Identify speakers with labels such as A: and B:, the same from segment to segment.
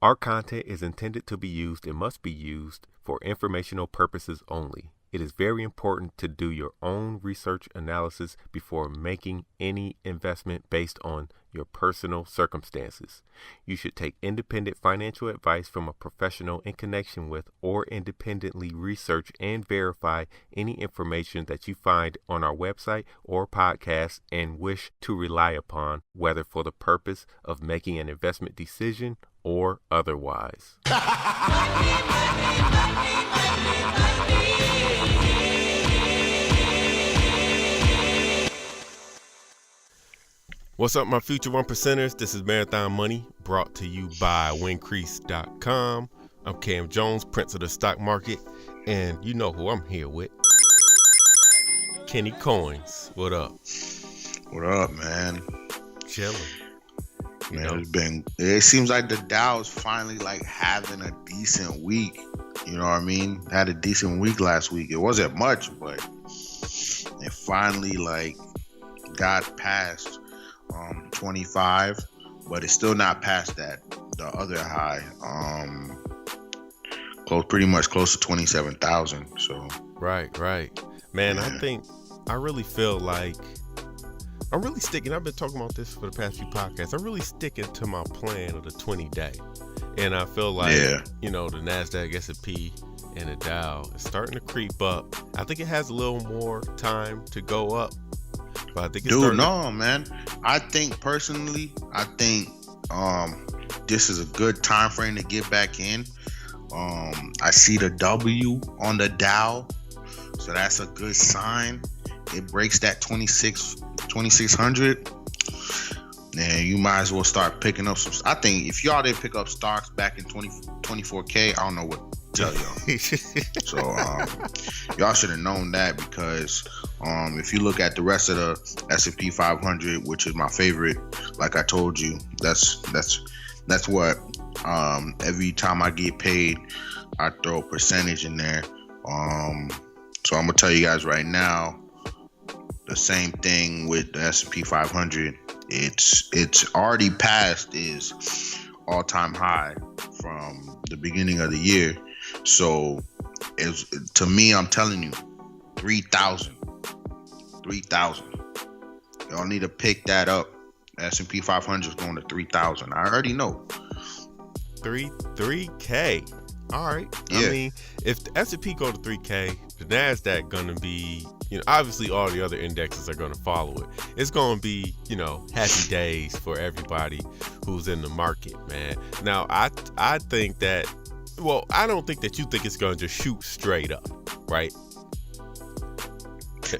A: Our content is intended to be used and must be used for informational purposes only. It is very important to do your own research analysis before making any investment based on your personal circumstances. You should take independent financial advice from a professional in connection with or independently research and verify any information that you find on our website or podcast and wish to rely upon, whether for the purpose of making an investment decision or otherwise. What's up, my future one percenters? This is Marathon Money, brought to you by Wincrease.com. I'm Cam Jones, Prince of the Stock Market, and you know who I'm here with. Kenny Coins. What up?
B: What up, man?
A: Chilling.
B: Man, it seems like the Dow is finally like having a decent week. You know what I mean? Had a decent week last week. It wasn't much, but it finally like got past 25, but it's still not past the other high. Pretty much close to 27,000. So
A: right, man. Yeah. I really feel like I'm really sticking. I've been talking about this for the past few podcasts. I'm really sticking to my plan of the 20-day, and I feel like the NASDAQ, S&P, and the Dow is starting to creep up. I think it has a little more time to go up. But I think
B: man. I think personally, this is a good time frame to get back in. I see the W on the Dow, so that's a good sign. It breaks that 2600, and you might as well start picking up some. I think if y'all didn't pick up stocks back in 24K, I don't know what to tell y'all. So y'all should have known that, because if you look at the rest of the S&P 500, which is my favorite, like I told you, that's what every time I get paid, I throw a percentage in there. So I'm gonna tell you guys right now, the same thing with the S&P 500. It's already passed its all-time high from the beginning of the year. So to me, I'm telling you, 3,000. Y'all need to pick that up. S&P 500 is going to 3,000. I already know.
A: 3K. All right. Yeah. I mean, if the S&P go to 3K, the NASDAQ gonna be, obviously all the other indexes are gonna follow it. It's gonna be, happy days for everybody who's in the market, man. Now, I think that, I don't think that you think it's gonna just shoot straight up, right?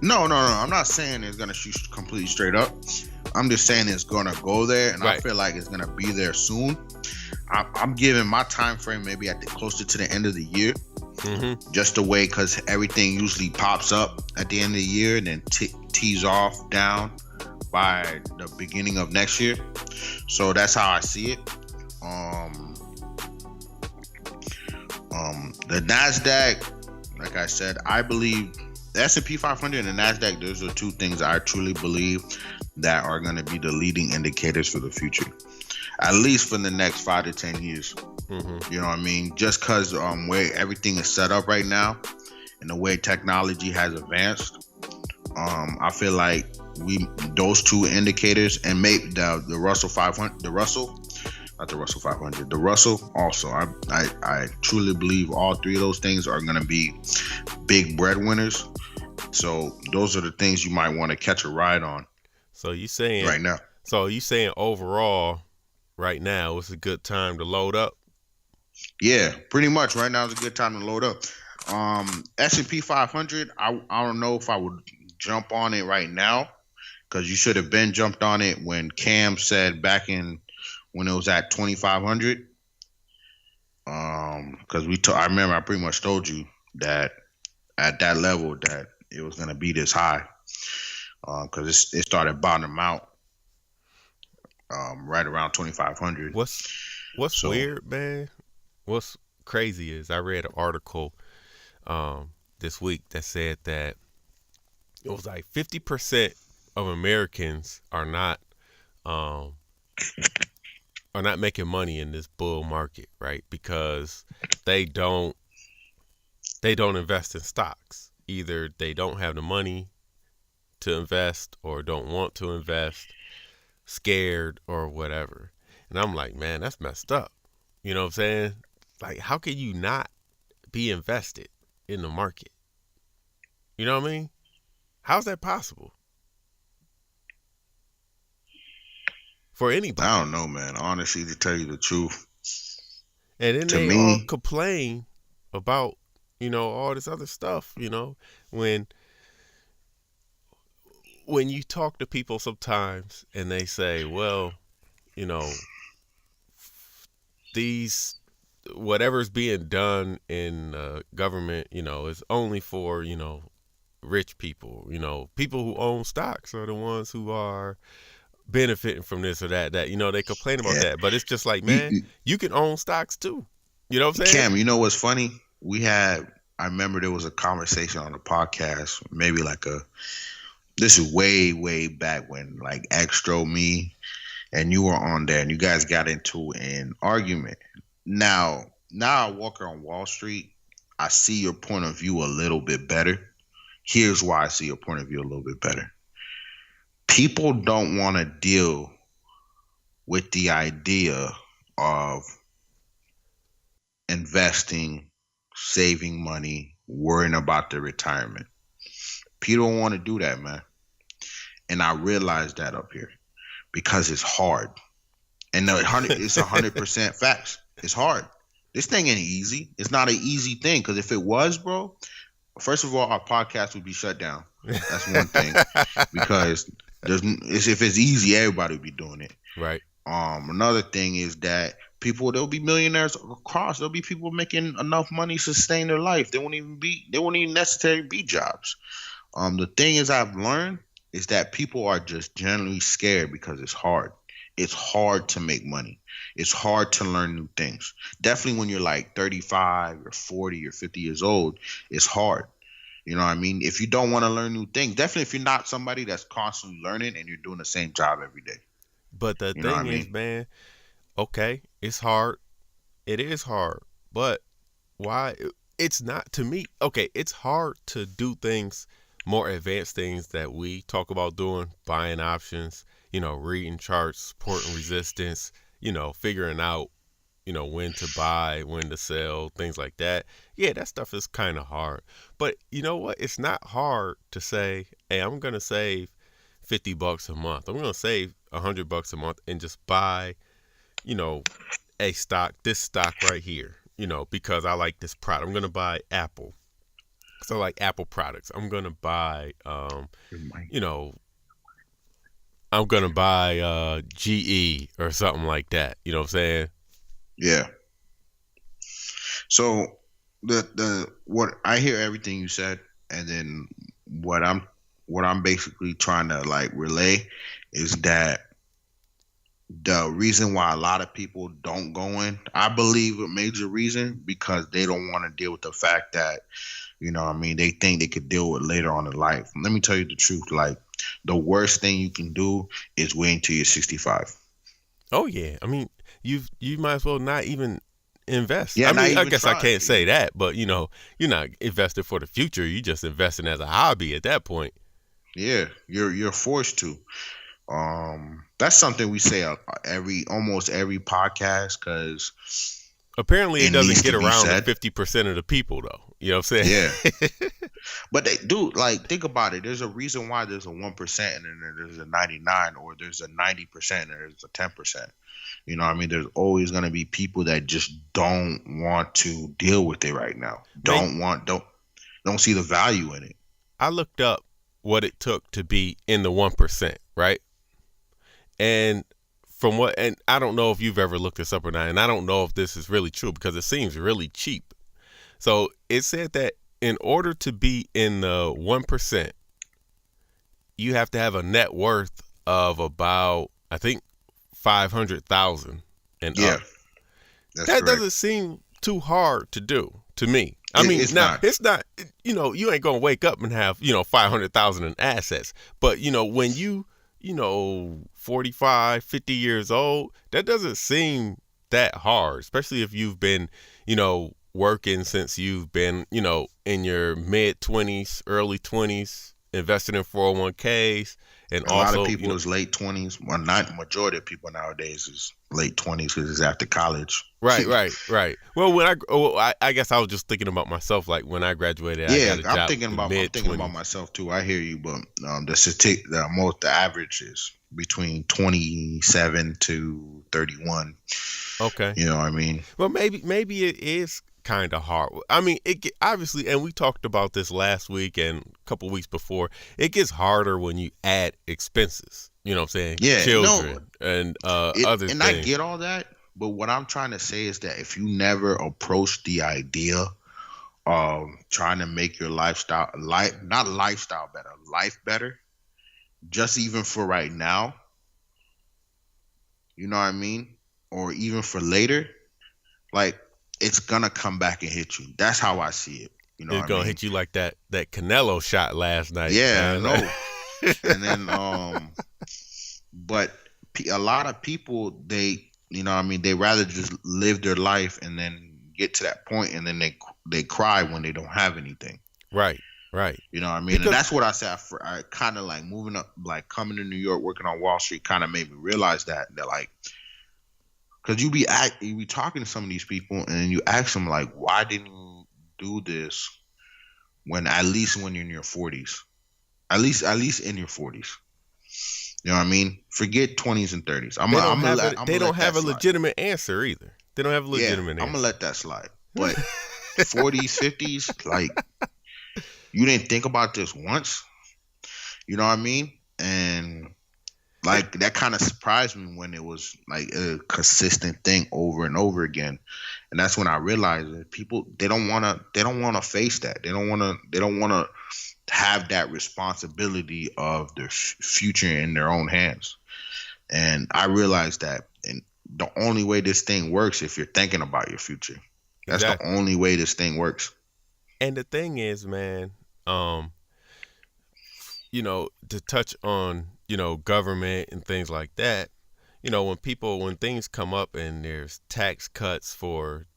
B: No. I'm not saying it's gonna shoot completely straight up. I'm just saying it's gonna go there, and right. I feel like it's gonna be there soon. I'm giving my time frame maybe closer to the end of the year, just the way, because everything usually pops up at the end of the year and then tees off down by the beginning of next year. So that's how I see it. The NASDAQ, like I said, I believe the S&P 500 and the NASDAQ, those are two things I truly believe that are going to be the leading indicators for the future, at least for the next 5 to 10 years. You know what I mean? Just because way everything is set up right now and the way technology has advanced, I feel like those two indicators, and maybe the Russell 500, the Russell also. I truly believe all three of those things are going to be big breadwinners. So those are the things you might want to catch a ride on.
A: So you saying
B: right now?
A: So you saying overall, right now it's a good time to load up?
B: Yeah, pretty much. Right now is a good time to load up. S&P 500. I don't know if I would jump on it right now, because you should have been jumped on it when Cam said back in when it was at 2,500. Because I remember I pretty much told you that at that level that it was going to be this high, because it started bottoming out right around 2,500.
A: What's weird, man? What's crazy is I read an article this week that said that it was like 50% of Americans are not are not making money in this bull market, right? Because they don't invest in stocks. Either they don't have the money to invest or don't want to invest, scared or whatever. And I'm like, man, that's messed up. You know what I'm saying? Like, how can you not be invested in the market? You know what I mean? How's that possible for anybody?
B: I don't know, man. Honestly, to tell you the truth,
A: And then
B: to
A: they all
B: me,
A: complain about, all this other stuff, when you talk to people sometimes and they say, well, you know, these whatever's being done in government, is only for, rich people. People who own stocks are the ones who are benefiting from this or that. They complain about
B: yeah.
A: that, but it's just like, man, you can own stocks too. You know what I'm saying?
B: Cam, you know what's funny? I remember there was a conversation on the podcast, maybe this is way, way back when, like Extro, me, and you were on there, and you guys got into an argument. Now I walk on Wall Street. I see your point of view a little bit better. Here's why I see your point of view a little bit better. People don't want to deal with the idea of investing, saving money, worrying about their retirement. People don't want to do that, man. And I realized that up here because it's hard. And it's 100% facts. It's hard. This thing ain't easy. It's not an easy thing, because if it was, bro, first of all, our podcast would be shut down. That's one thing. Because if it's easy, everybody would be doing it.
A: Right.
B: Another thing is that there'll be millionaires across. There'll be people making enough money to sustain their life. They won't even necessarily be jobs. The thing is, I've learned is that people are just generally scared because it's hard. It's hard to make money. It's hard to learn new things. Definitely when you're like 35 or 40 or 50 years old, it's hard. You know what I mean? If you don't want to learn new things, definitely if you're not somebody that's constantly learning and you're doing the same job every day.
A: But the thing is, man, okay, it's hard. It is hard. But why? It's not, to me. Okay, it's hard to do things, more advanced things that we talk about doing, buying options, reading charts, support and resistance, figuring out, when to buy, when to sell, things like that. Yeah, that stuff is kind of hard. But you know what? It's not hard to say, hey, I'm going to save $50 a month. I'm going to save $100 a month and just buy, this stock right here, because I like this product. I'm going to buy Apple. So like Apple products. I'm going to buy, I'm going to buy GE or something like that. You know what I'm saying?
B: Yeah. So what I hear everything you said, and then what I'm basically trying to like relay is that the reason why a lot of people don't go in, I believe a major reason, because they don't want to deal with the fact that, they think they could deal with later on in life. Let me tell you the truth. Like, the worst thing you can do is wait until you're 65.
A: Oh yeah. I mean, you might as well not even invest.
B: Yeah,
A: I guess I can't say that, but you're not investing for the future. You just investing as a hobby at that point.
B: Yeah, you're forced to. That's something we say almost every podcast, because
A: apparently it doesn't get around to 50% of the people, though. You know what I'm saying?
B: Yeah. But they do, like, think about it. There's a reason why there's a 1% and then there's a 99, or there's a 90% and there's a 10%. You know what I mean? There's always going to be people that just don't want to deal with it right now. Don't see the value in it.
A: I looked up what it took to be in the 1%, right? And and I don't know if you've ever looked this up or not, and I don't know if this is really true because it seems really cheap. So it said that in order to be in the 1%, you have to have a net worth of about, I think, 500,000 and up.
B: That
A: correct. Doesn't seem too hard to do to me. It's not. You ain't gonna wake up and have 500,000 in assets, but when you 45, 50 years old, that doesn't seem that hard, especially if you've been, working since you've been, in your mid 20s, early 20s, invested in 401ks, and
B: A lot of
A: also,
B: people is late 20s. Well, not majority of people nowadays is late 20s because it's after college.
A: right. Well, I guess I was just thinking about myself. Like when I graduated, I
B: Yeah,
A: got a
B: I'm
A: job
B: thinking
A: in
B: about
A: mid 20s.
B: myself too. I hear you, but the average is between 27 to 31.
A: Okay.
B: You know what I mean?
A: Well, maybe it is kind of hard. I mean, obviously, and we talked about this last week and a couple weeks before. It gets harder when you add expenses. You know what I'm saying?
B: Yeah,
A: Children and other
B: and
A: things.
B: I get all that, but what I'm trying to say is that if you never approach the idea of trying to make your life better, just even for right now, you know what I mean? Or even for later, like it's gonna come back and hit you. That's how I see it. You know
A: It's
B: what I
A: gonna
B: mean?
A: hit you like that Canelo shot last night.
B: Yeah,
A: Man.
B: I know. And then, but a lot of people, you know what I mean, they rather just live their life and then get to that point, and then they cry when they don't have anything.
A: Right.
B: You know what I mean? And that's what I said. I kind of like moving up, like coming to New York, working on Wall Street, kind of made me realize that like, because you be talking to some of these people, and you ask them like, why didn't you do this at least when you're in your 40s? At least in your 40s. You know what I mean? Forget 20s and 30s.
A: They don't have a legitimate answer either. They don't have a legitimate answer.
B: I'm gonna let that slide. But 40s, 50s, like you didn't think about this once. You know what I mean? And like that kind of surprised me when it was like a consistent thing over and over again. And that's when I realized that people they don't wanna face that. They don't wanna have that responsibility of their future in their own hands. And I realized that, and the only way this thing works if you're thinking about your future. That's exactly the only way this thing works.
A: And the thing is, man, to touch on, government and things like that, when things come up and there's tax cuts for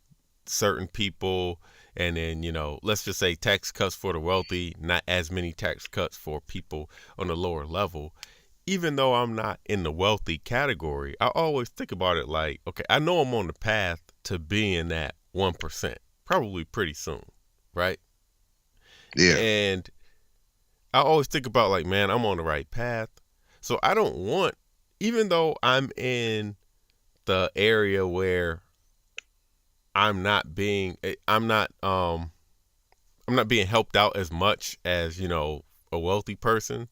A: certain people, and then, let's just say tax cuts for the wealthy, not as many tax cuts for people on the lower level. Even though I'm not in the wealthy category, I always think about it like, okay, I know I'm on the path to being that 1%, probably pretty soon, right?
B: Yeah.
A: And I always think about like, man, I'm on the right path. So I don't want, even though I'm in the area where I'm not being helped out as much as, a wealthy person,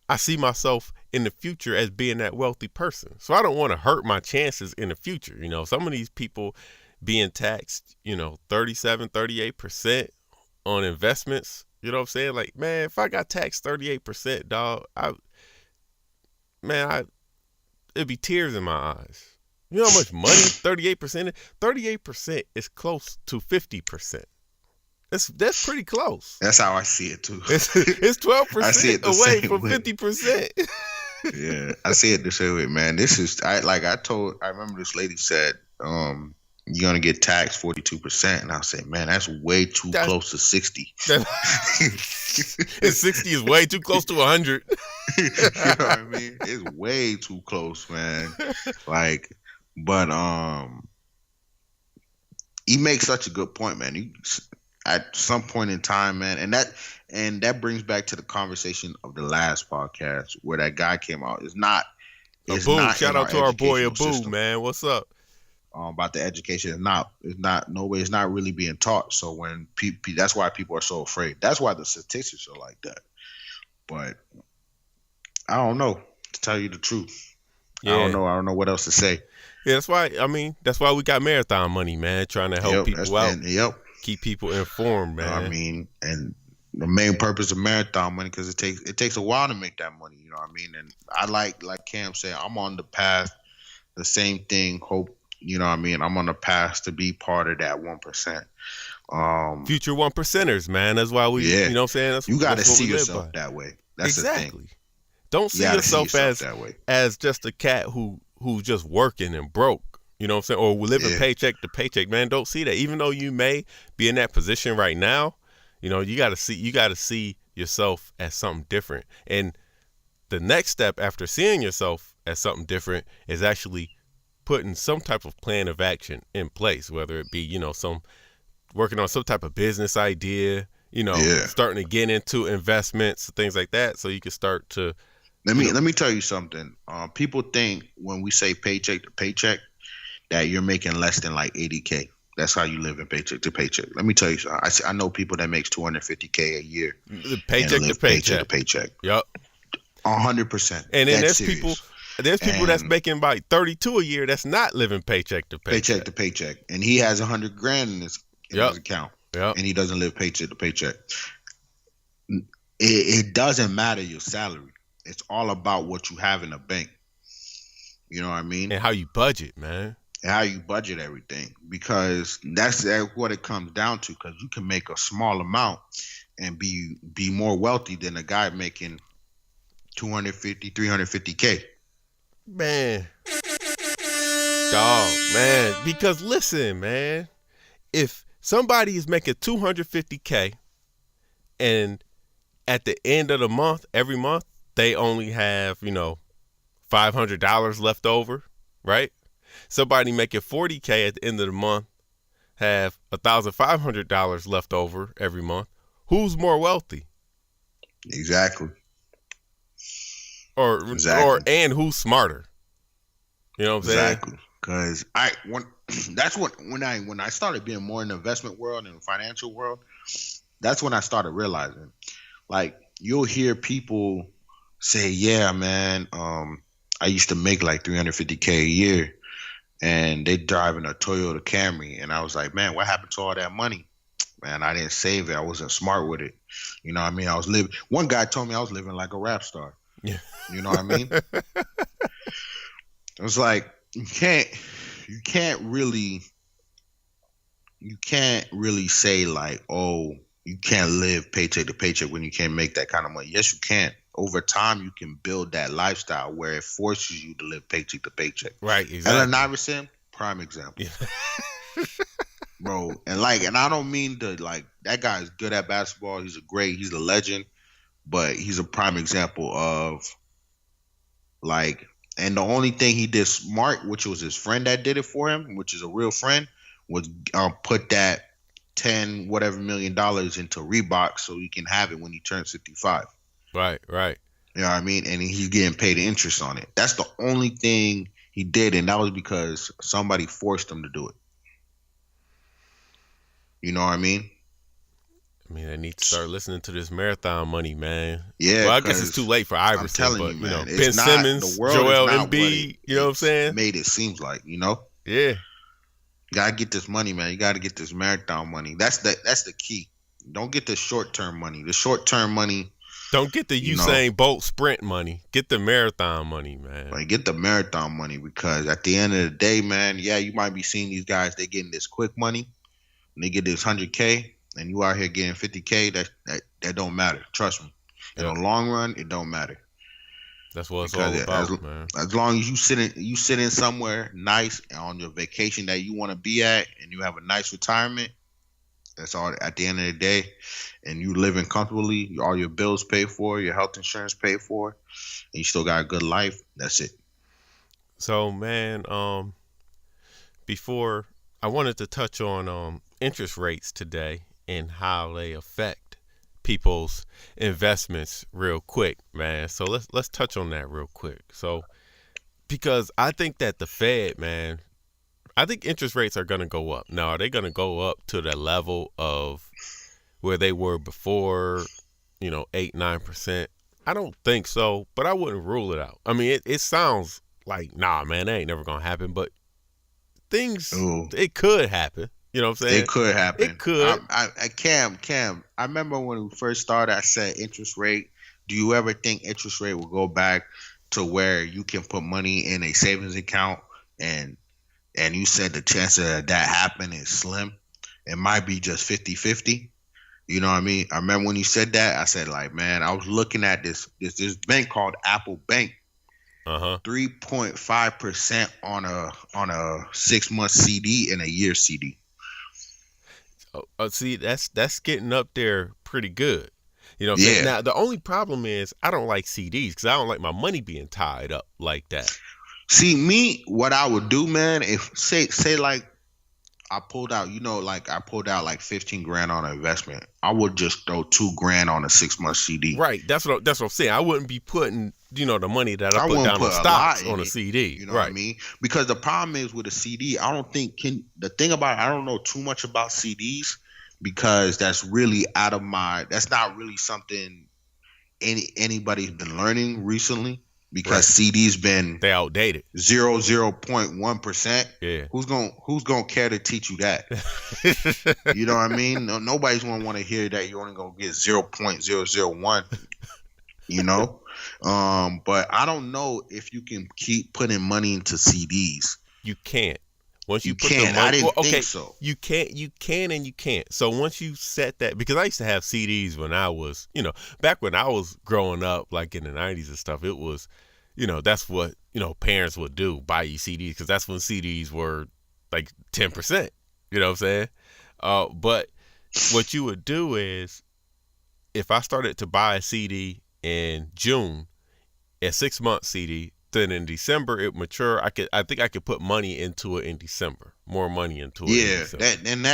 A: I see myself in the future as being that wealthy person. So I don't want to hurt my chances in the future. Some of these people being taxed, 37, 38% on investments. You know what I'm saying? Like, man, if I got taxed 38%, dog, it'd be tears in my eyes. You know how much money 38%? 38% is close to 50%. That's pretty close.
B: That's how I see it too.
A: It's 12% away from 50%.
B: Yeah, I see it the same way, man. This is I remember this lady said, you're gonna get taxed 42%, and I said, man, that's way too close to 60.
A: 60 is way too close to 100.
B: You know what I mean? It's way too close, man. Like, but he makes such a good point, man. At some point in time, man, and that brings back to the conversation of the last podcast where that guy came out. It's not
A: shout out to our boy Abu, man. What's up?
B: About the education, it's not really being taught. So when that's why people are so afraid. That's why the statistics are like that. But I don't know, to tell you the truth. Yeah. I don't know what else to say.
A: Yeah, that's why we got marathon money, man, trying to help people out. Keep people informed, man.
B: I mean, and the main purpose of marathon money, because it takes a while to make that money. You know what I mean? And I like Cam said, I'm on the path. The same thing. Hope, you know what I mean? I'm on the path to be part of that 1%.
A: Future 1%ers, man. That's why we, you know what I'm saying?
B: You got to see yourself that way. That's
A: exactly.
B: The thing.
A: Don't
B: You
A: see
B: gotta see
A: yourself
B: yourself that way.
A: as just a cat who's just working and broke. You know what I'm saying? Or living
B: Yeah.
A: paycheck to paycheck. Man, don't see that. Even though you may be in that position right now, you know, you gotta see yourself as something different. And the next step after seeing yourself as something different is actually putting some type of plan of action in place, whether it be, you know, some working on some type of business idea, you know,
B: Yeah.
A: starting to get into investments, things like that, so you can start to.
B: Let me tell you something. People think when we say paycheck to paycheck that you're making less than like 80K. That's how you live in paycheck to paycheck. Let me tell you something. I know people that makes 250K a year
A: Paycheck
B: and
A: to
B: live paycheck to
A: paycheck.
B: paycheck.
A: Yep.
B: 100%.
A: And then
B: That's
A: there's people
B: serious.
A: that's making about 32 a year that's not living paycheck to paycheck.
B: Paycheck to paycheck, and he has 100 grand in his account,
A: Yep.
B: and he doesn't live paycheck to paycheck. It doesn't matter your salary. It's all about what you have in the bank. You know what I mean?
A: And how you budget, man.
B: And how you budget everything, because that's what it comes down to. Because you can make a small amount and be more wealthy than a guy making 250, 350K.
A: Man. Dog, man. Because listen, man, if somebody is making 250K and at the end of the month, every month, they only have, you know, $500 left over, right? Somebody making 40K at the end of the month have $1,500 left over every month. Who's more wealthy?
B: Exactly.
A: Or and who's smarter? You know what I'm saying?
B: Exactly. Because when I started being more in the investment world and the financial world, that's when I started realizing, like, you'll hear people say, "Yeah, man, I used to make like 350K a year," and they driving a Toyota Camry, and I was like, "Man, what happened to all that money?" Man, I didn't save it. I wasn't smart with it. You know what I mean? I was living. One guy told me I was living like a rap star.
A: Yeah.
B: You know what I mean? It was like you can't really say like, oh, you can't live paycheck to paycheck when you can't make that kind of money. Yes, you can. Over time, you can build that lifestyle where it forces you to live paycheck to paycheck.
A: Right. Exactly.
B: Allen Iverson, prime example. Yeah. Bro, and I don't mean to, like, that guy is good at basketball. He's a legend, but he's a prime example of, like, and the only thing he did smart, which was his friend that did it for him, which is a real friend, was put that $10 whatever million into Reebok so he can have it when he turns 55.
A: Right.
B: You know what I mean? And he's getting paid interest on it. That's the only thing he did, and that was because somebody forced him to do it. You know what I mean?
A: I mean, I need to start listening to this marathon money, man.
B: Yeah.
A: Well, I guess it's too late for Iverson,
B: I'm telling
A: but
B: you, man,
A: Ben Simmons, Joel Embiid, you know what I'm saying?
B: Made it seems like, you know?
A: Yeah.
B: You gotta get this money, man. You gotta get this marathon money. That's the key. Don't get the short-term money. The short-term money.
A: Don't get the Usain Bolt sprint money. Get the marathon money, man.
B: Like, get the marathon money, because at the end of the day, man, yeah, you might be seeing these guys, they getting this quick money, and they get this 100K, and you out here getting 50K. That don't matter. Trust me. In the long run, it don't matter.
A: That's what it's all about, man.
B: As long as you sit in somewhere nice on your vacation that you want to be at, and you have a nice retirement, that's all at the end of the day, and you living comfortably, all your bills paid for, your health insurance paid for, and you still got a good life, that's it.
A: So, man, before I wanted to touch on interest rates today and how they affect people's investments real quick, man. So let's touch on that real quick. So, because I think that the Fed, man, I think interest rates are going to go up. Now, are they going to go up to the level of where they were before, 8-9%? I don't think so, but I wouldn't rule it out. I mean, it sounds like, nah, man, that ain't never going to happen, but it could happen. You know what I'm saying?
B: It could happen.
A: It could.
B: Cam, I remember when we first started, I said interest rate. Do you ever think interest rate will go back to where you can put money in a savings account, and you said the chance of that happening is slim? It might be just 50-50. You know what I mean? I remember when you said that, I said like, man, I was looking at this bank called Apple Bank,
A: Uh-huh.
B: 3.5% on a 6 month CD and a year CD.
A: See, that's getting up there pretty good. You know what I'm saying?
B: Yeah.
A: Now, the only problem is I don't like CDs because I don't like my money being tied up like that.
B: See, me, what I would do, man, if say like I pulled out, like I pulled out like 15 grand on an investment, I would just throw 2 grand on a 6 month CD.
A: Right. That's what I'm saying. I wouldn't be putting, the money that I
B: I
A: put
B: won't
A: down
B: put
A: on
B: a
A: stocks
B: lot in
A: on a
B: it.
A: CD.
B: You know
A: Right.
B: what I mean? Because the problem is with a CD, I don't think the thing about it, I don't know too much about CDs because that's really that's not really something anybody's been learning recently because CDs been
A: They outdated.
B: 0.1%.
A: Yeah.
B: Who's gonna care to teach you that? You know what I mean? Nobody's gonna want to hear that you're only gonna get 0.001. But I don't know if you can keep putting money into CDs.
A: You can't. Once you put
B: can't.
A: the money,
B: I didn't think so.
A: You can and you can't. So once you set that, because I used to have CDs when I was, back when I was growing up, like in the 90s and stuff, it was, that's what, parents would do, buy you CDs, because that's when CDs were like 10%, you know what I'm saying? But what you would do is, if I started to buy a CD in June, a 6 month CD, then in December it mature. I think I could put money into it in December, more money into it.
B: Yeah,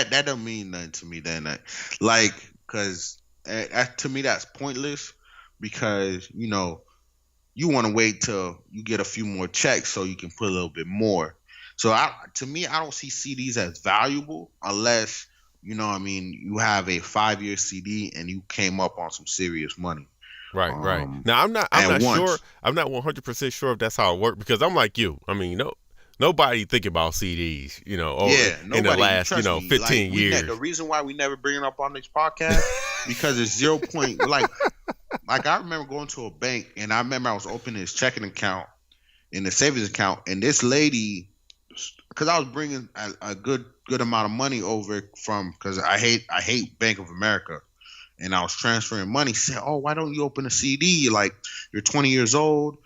B: that don't mean nothing to me. Then because to me that's pointless because you want to wait till you get a few more checks so you can put a little bit more. So to me, I don't see CDs as valuable unless you have a 5-year CD and you came up on some serious money.
A: Right. Now I'm not sure. I'm not 100% sure if that's how it works because I'm like you. I mean, nobody think about CDs, in the last, 15 years.
B: The reason why we never bring it up on this podcast because it's 0. Like I remember going to a bank and I remember I was opening this checking account in the savings account and this lady, because I was bringing a good amount of money over because I hate Bank of America. And I was transferring money. She said, "Oh, why don't you open a CD? Like you're 20 years old.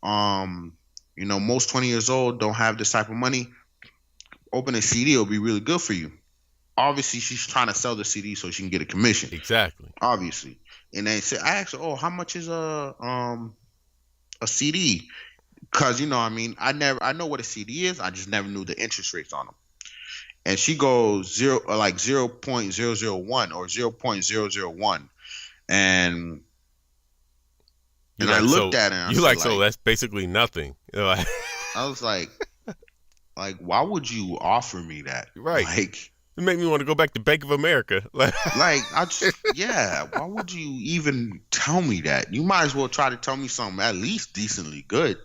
B: Most 20 years old don't have this type of money. Open a CD will be really good for you." Obviously, she's trying to sell the CD so she can get a commission.
A: Exactly.
B: Obviously, and they said, I asked her, "Oh, how much is a CD?" Because I know what a CD is. I just never knew the interest rates on them. And she goes 0.001 or 0.001, and I looked at her. And
A: so that's basically nothing.
B: I was like, why would you offer me that?
A: Right.
B: Like,
A: it made me want to go back to Bank of America.
B: Why would you even tell me that? You might as well try to tell me something at least decently good.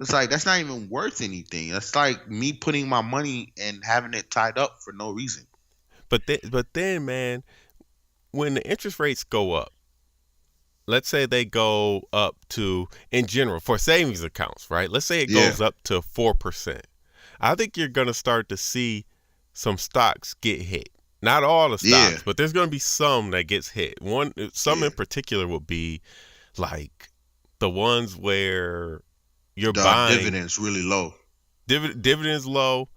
B: It's like that's not even worth anything. That's like me putting my money and having it tied up for no reason.
A: But then, man, when the interest rates go up, let's say they go up to, in general, for savings accounts, right? Let's say it goes up to 4%. I think you're gonna start to see some stocks get hit. Not all the stocks, but there's gonna be some that gets hit. Some in particular would be like the ones where you're buying
B: dividends really low.
A: Dividends low,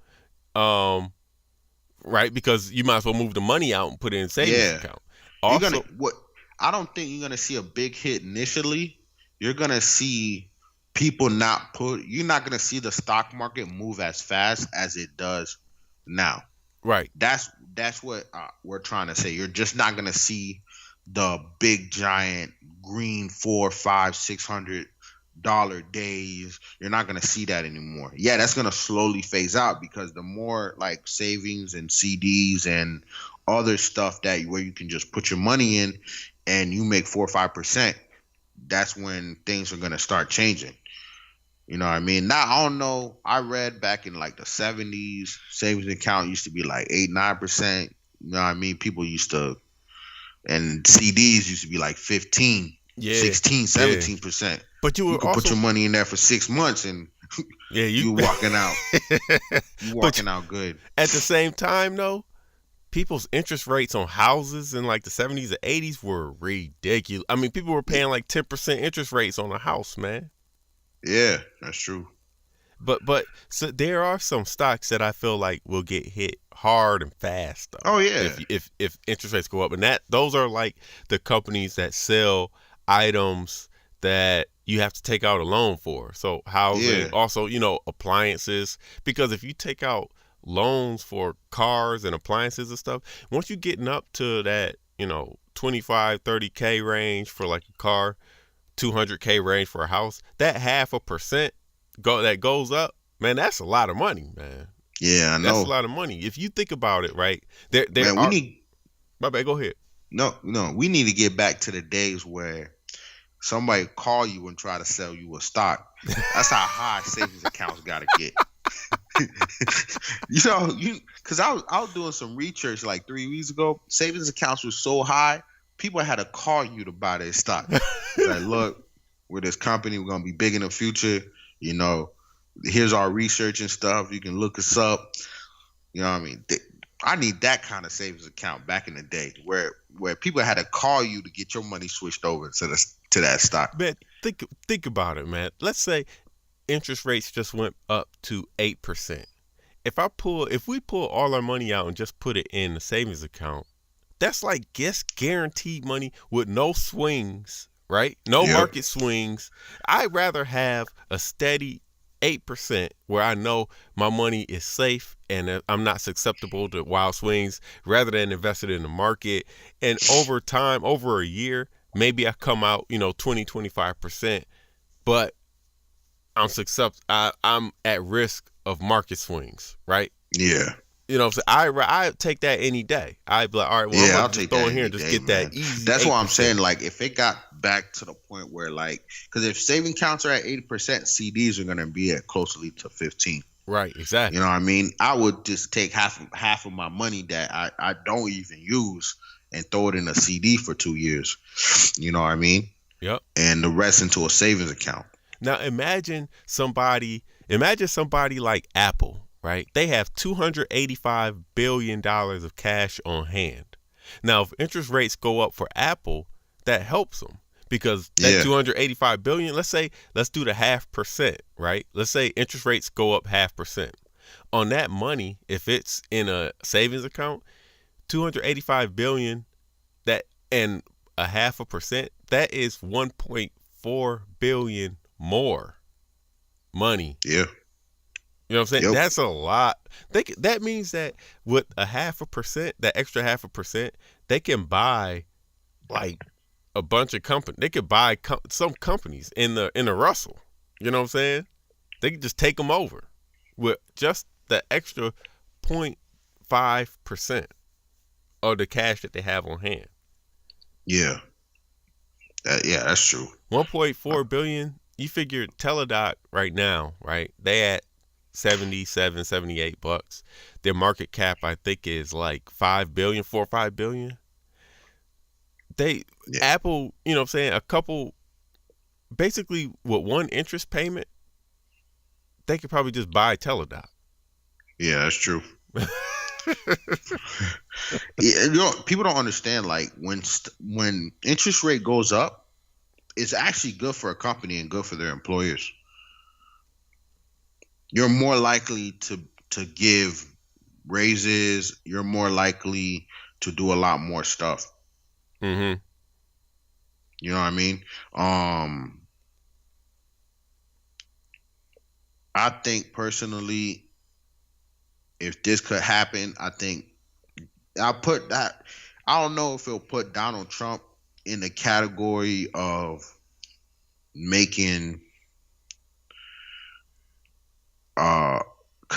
A: right? Because you might as well move the money out and put it in savings account. Also,
B: I don't think you're gonna see a big hit initially. You're gonna see people you're not gonna see the stock market move as fast as it does now.
A: Right.
B: That's what we're trying to say. You're just not gonna see the big giant green $400, $500, $600 days. You're not going to see that anymore. Yeah, that's going to slowly phase out because the more like savings and CDs and other stuff where you can just put your money in and you make 4 or 5%, that's when things are going to start changing. You know what I mean? Now, I don't know. I read back in like the 70s, savings account used to be like 8, 9%. You know what I mean? People used to, and CDs used to be like 15, 16, 17%.
A: But you
B: could put your money in there for 6 months and you walking out. You walking out good.
A: At the same time, though, people's interest rates on houses in like the 70s and 80s were ridiculous. I mean, people were paying like 10% interest rates on a house, man.
B: Yeah, that's true.
A: But so there are some stocks that I feel like will get hit hard and fast though.
B: Oh yeah,
A: If interest rates go up, and those are like the companies that sell items that you have to take out a loan for. So housing,
B: yeah,
A: also, appliances, because if you take out loans for cars and appliances and stuff, once you're getting up to that, 25, 30K range for like a car, 200K range for a house, that 0.5% that goes up, man, that's a lot of money, man.
B: yeah. I know.
A: That's a lot of money. If you think about it, right? There
B: Man,
A: are. My bad. Go ahead.
B: No, we need to get back to the days where somebody call you and try to sell you a stock. That's how high savings accounts got to get. Because I was doing some research like 3 weeks ago. Savings accounts were so high, people had to call you to buy their stock. Like, look, we're this company, we're gonna be big in the future. Here's our research and stuff. You can look us up. You know what I mean? I need that kind of savings account back in the day, where people had to call you to get your money switched over to that stock.
A: Man, think about it, man. Let's say interest rates just went up to 8%. If we pull all our money out and just put it in the savings account, that's like guaranteed money with no swings, right? No market swings. I'd rather have a steady 8% where I know my money is safe and I'm not susceptible to wild swings, rather than invested in the market. And over time, over a year, maybe I come out, 20, 25%, but I'm at risk of market swings, right?
B: Yeah.
A: So I take that any day. I'd be like, all right, well,
B: yeah,
A: I'm
B: I'll
A: just
B: take
A: throw
B: that
A: in here
B: any
A: and just
B: day,
A: get
B: man.
A: that easy.
B: That's
A: 8%.
B: what I'm saying. Like, if it got back to the point where, like, because if saving accounts are at 80%, CDs are going to be at closely to 15.
A: Right, exactly.
B: You know what I mean? I would just take half of my money that I don't even use and throw it in a CD for 2 years. You know what I mean?
A: Yep.
B: And the rest into a savings account.
A: Now imagine somebody like Apple, right? They have $285 billion of cash on hand. Now, if interest rates go up for Apple, that helps them, because that 285 billion, let's do the 0.5%, right? Let's say interest rates go up 0.5%. On that money, if it's in a savings account, 285 billion, that and a 0.5%, that is 1.4 billion more money.
B: Yeah.
A: You know what I'm saying?
B: Yep.
A: That's a lot. That means that with a 0.5%, that extra 0.5%, they can buy like a bunch of companies. They could buy some companies in the Russell. You know what I'm saying? They can just take them over with just the extra 0.5% of the cash that they have on hand.
B: Yeah. That's true.
A: 1.4 billion. You figure Teladoc right now, right? They at $78 Their market cap, I think, is like 5 billion, 4 or 5 billion. Apple, you know what I'm saying, a couple, basically with one interest payment, they could probably just buy Teladoc.
B: Yeah, that's true. People don't understand, like, when interest rate goes up, it's actually good for a company and good for their employers. You're more likely to give raises. You're more likely to do a lot more stuff.
A: Mm-hmm.
B: You know what I mean? I think personally, if this could happen, I think I'll put that. I don't know if it'll put Donald Trump in the category of making, because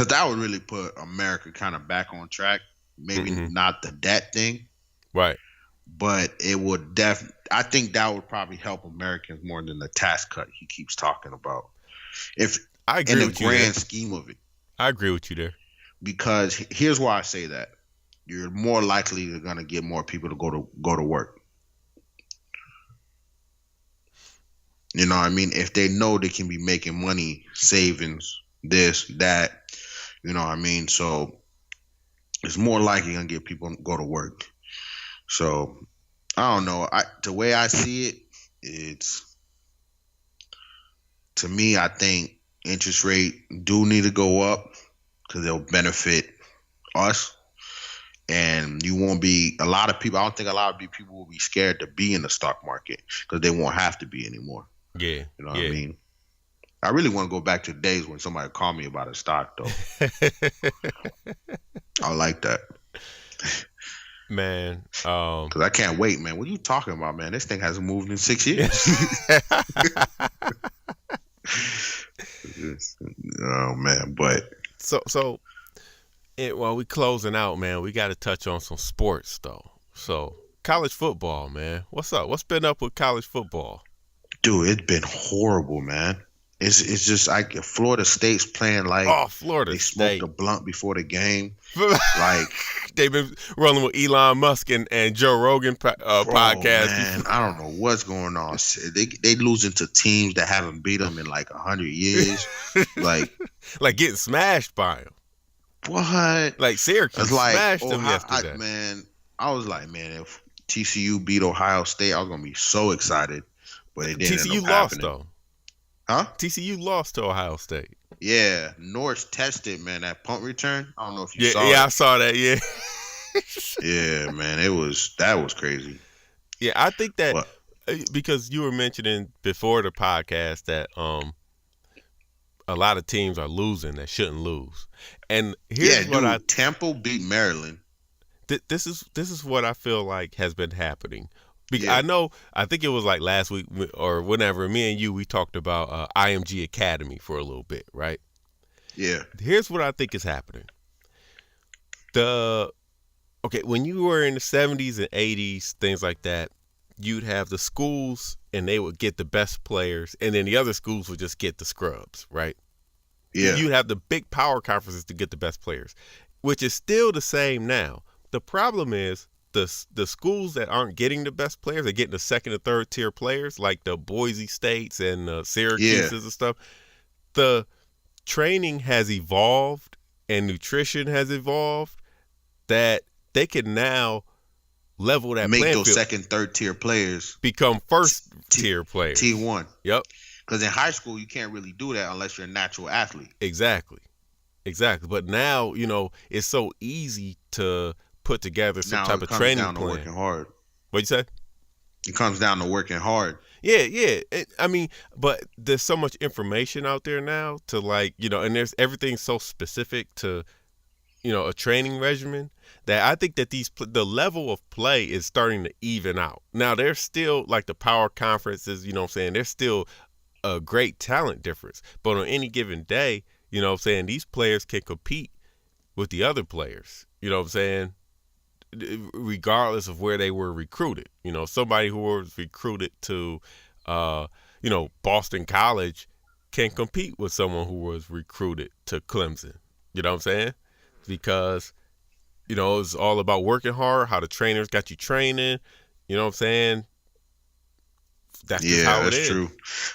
B: that would really put America kind of back on track. Maybe not the debt thing,
A: right?
B: But it would I think that would probably help Americans more than the tax cut he keeps talking about. If
A: I agree
B: in the grand scheme of it,
A: I agree with you there.
B: Because here's why I say that: you're more likely going to get more people to go to work. You know what I mean? If they know they can be making money, savings, this, that, you know what I mean? So it's more likely gonna get people to go to work. So I don't know. The way I see it, it's to me. I think interest rate do need to go up because they'll benefit us, and you won't be a lot of people. I don't think a lot of people will be scared to be in the stock market because they won't have to be anymore.
A: Yeah,
B: you know what I mean. I really want to go back to the days when somebody called me about a stock, though. I like that.
A: Man,
B: because I can't wait, man. What are you talking about, man? This thing hasn't moved in 6 years. Oh man, but
A: so while we closing out, man, we got to touch on some sports though. So college football, man, what's up? What's been up with college football?
B: Dude, it's been horrible, man. It's just like Florida State's playing like
A: Florida
B: they
A: State.
B: smoked a blunt before the game. Like
A: they've been rolling with Elon Musk and Joe Rogan podcast.
B: Man, I don't know what's going on. They losing to teams that haven't beat them in like 100 years. like
A: getting smashed by them.
B: What?
A: Like Syracuse smashed them yesterday.
B: Man, I was like, man, if TCU beat Ohio State, I was gonna be so excited. But it didn't.
A: TCU lost though.
B: Huh?
A: TCU lost to Ohio State.
B: Yeah, Norris tested, man, that punt return. I don't know if you saw it.
A: Yeah, I saw that, yeah.
B: Yeah, man, that was crazy.
A: Yeah, I think that because you were mentioning before the podcast that a lot of teams are losing that shouldn't lose. And here's
B: Temple beat Maryland.
A: This is what I feel like has been happening. I think it was like last week or whenever, me and you, we talked about IMG Academy for a little bit, right?
B: Yeah.
A: Here's what I think is happening. When you were in the 70s and 80s, things like that, you'd have the schools and they would get the best players, and then the other schools would just get the scrubs, right?
B: Yeah.
A: You'd have the big power conferences to get the best players, which is still the same now. The problem is, the schools that aren't getting the best players are getting the second or third tier players, like the Boise States and Syracuse's and stuff. The training has evolved and nutrition has evolved that they can now level that
B: make
A: playing
B: those
A: field,
B: second, third tier players
A: become first tier players.
B: T1.
A: Yep.
B: Because in high school you can't really do that unless you're a natural athlete.
A: Exactly. But now, it's so easy to put together some type of training plan.
B: It comes down to working hard.
A: What'd you say?
B: It comes down to working hard.
A: Yeah. But there's so much information out there now to and there's everything so specific to, a training regimen that I think that the level of play is starting to even out. Now there's still like the power conferences, there's still a great talent difference. But on any given day, these players can compete with the other players, regardless of where they were recruited. Somebody who was recruited to, Boston College can compete with someone who was recruited to Clemson. You know what I'm saying? Because, it's all about working hard, how the trainers got you training. You know what I'm saying? That's just how it is.
B: Yeah, that's true.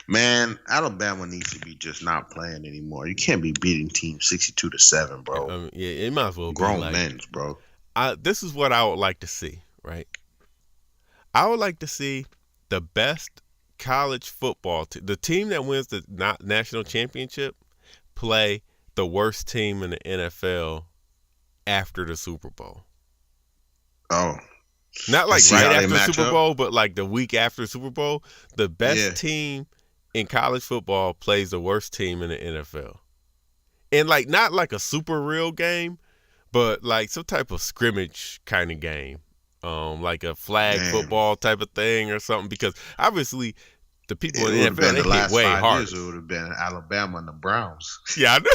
B: Man, Alabama needs to be just not playing anymore. You can't be beating teams 62-7, bro.
A: It might as well be
B: grown men, bro.
A: This is what I would like to see, right? I would like to see the best college football team, the team that wins the national championship, play the worst team in the NFL after the Super Bowl.
B: Oh.
A: Not like right after the Super Bowl, but like the week after the Super Bowl. The best team in college football plays the worst team in the NFL. And not like a super real game, but like some type of scrimmage kind of game. Like a flag football type of thing or something. Because obviously the people in the NFL, they hit way hard.
B: It would have been Alabama and the Browns.
A: Yeah, I know.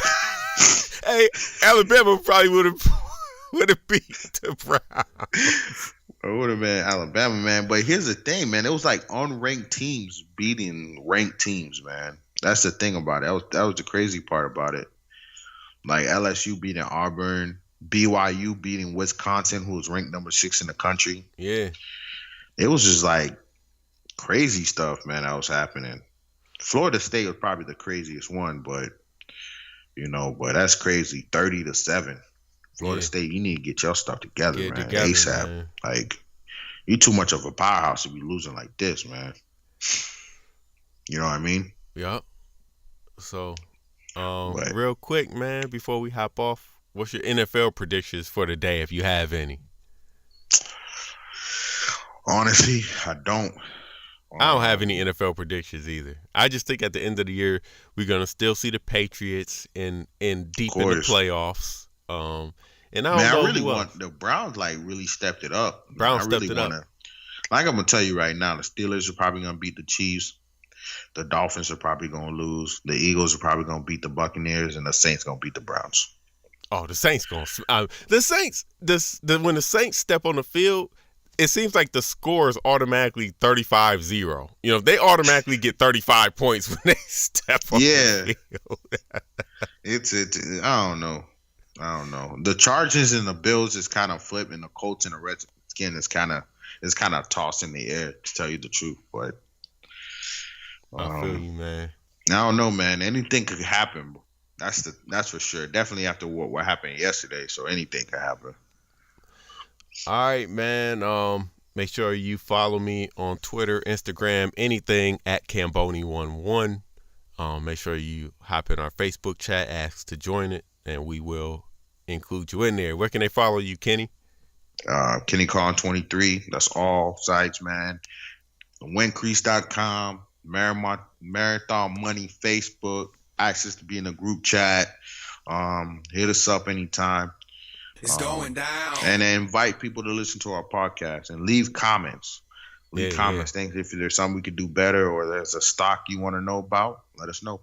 A: Hey, Alabama probably would have beat the Browns.
B: It would have been Alabama, man. But here's the thing, man. It was like unranked teams beating ranked teams, man. That's the thing about it. That was the crazy part about it. Like LSU beating Auburn, BYU beating Wisconsin, who was ranked number 6 in the country.
A: Yeah.
B: It was just like crazy stuff, man, that was happening. Florida State was probably the craziest one, but but that's crazy. 30-7. Florida State, you need to get your stuff together,
A: Get it
B: man.
A: together,
B: ASAP.
A: man.
B: Like, you too much of a powerhouse to be losing like this, man. You know what I mean?
A: Yep. So,
B: But
A: real quick, man, before we hop off, what's your NFL predictions for the day, if you have any?
B: honestly, I don't.
A: I don't have any NFL predictions either. I just think at the end of the year we're gonna still see the Patriots in deep in the playoffs. And I don't know.
B: I really want the Browns. Like really stepped it up.
A: Browns
B: stepped
A: it up.
B: Like I'm gonna tell you right now, the Steelers are probably gonna beat the Chiefs. The Dolphins are probably gonna lose. The Eagles are probably gonna beat the Buccaneers, and the Saints gonna beat the Browns.
A: Oh, the Saints gonna the Saints. When the Saints step on the field, it seems like the score is automatically 35-0. You know, they automatically get 35 points when they step on the field.
B: I don't know. The Chargers and the Bills is kind of flipping. The Colts and the Redskins is kind of tossed in the air, to tell you the truth. But
A: I feel you, man.
B: I don't know, man. Anything could happen. That's for sure. Definitely after what happened yesterday. So anything could happen.
A: All right, man. Make sure you follow me on Twitter, Instagram, anything at Camboni11. Make sure you hop in our Facebook chat, ask to join it, and we will include you in there. Where can they follow you, Kenny?
B: Kenny Carlin 23. That's all sites, man. Wincrease.com, Marathon Money Facebook, access to be in a group chat. Hit us up anytime.
C: It's going down.
B: And invite people to listen to our podcast and leave comments. Leave comments. Think if there's something we could do better or there's a stock you want to know about, let us know.